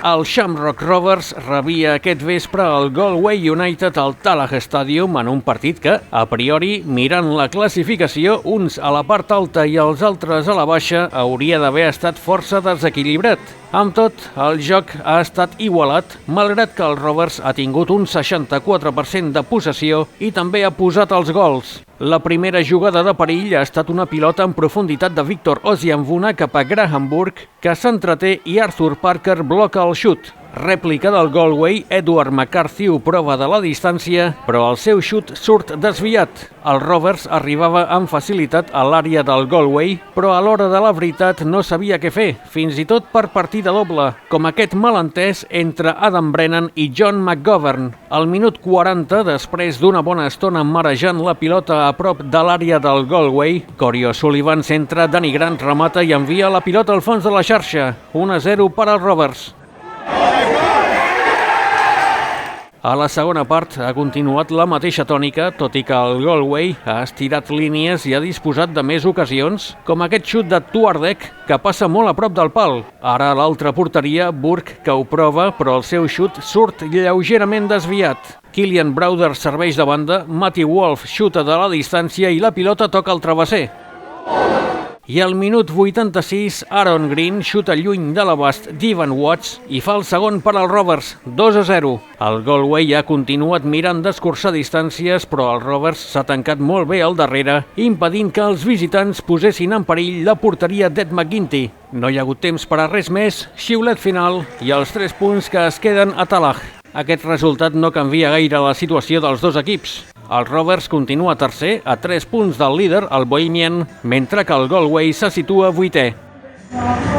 El Shamrock Rovers rebia aquest vespre el Galway United al Tallaght Stadium en un partit que, a priori, mirant la classificació, uns a la part alta i els altres a la baixa, hauria d'haver estat força desequilibrat. Amb tot, el joc ha estat igualat, malgrat que el Rovers ha tingut un 64% de possessió i també ha posat els gols. La primera jugada de perill ha estat una pilota en profunditat de Victor Osianvuna cap a Graham Burke, que s'entreté i Arthur Parker bloca el xut. Rèplica del Galway, Edward McCarthy ho prova de la distància, però el seu xut surt desviat. El Rovers arribava amb facilitat a l'àrea del Galway, però a l'hora de la veritat no sabia què fer, fins i tot per partida doble, com aquest malentès entre Adam Brennan i John McGovern. Al minut 40, després d'una bona estona marejant la pilota a prop de l'àrea del Galway, Corey O'Sullivan centra, Danny Grant remata i envia la pilota al fons de la xarxa. 1-0 per als Rovers. A la segona part ha continuat la mateixa tònica, tot i que el Galway ha estirat línies i ha disposat de més ocasions, com aquest xut de Tuardek, que passa molt a prop del pal. Ara a l'altra porteria, Burke, que ho prova, però el seu xut surt lleugerament desviat. Killian Browder serveix de banda, Matty Wolf xuta de la distància i la pilota toca el travesser. I al minut 86, Aaron Green xuta lluny de l'abast d'Ivan Watts i fa el segon per als Rovers, 2-0. El Galway ha continuat mirant d'escurçar distàncies, però el Rovers s'ha tancat molt bé al darrere, impedint que els visitants posessin en perill la porteria d'Ed McGuinty. No hi ha hagut temps per a res més, xiulet final i els 3 punts que es queden a Tallaght. Aquest resultat no canvia gaire la situació dels dos equips. El Rovers continua tercer a 3 punts del líder, el Bohemian, mentre que el Galway se situa 8è.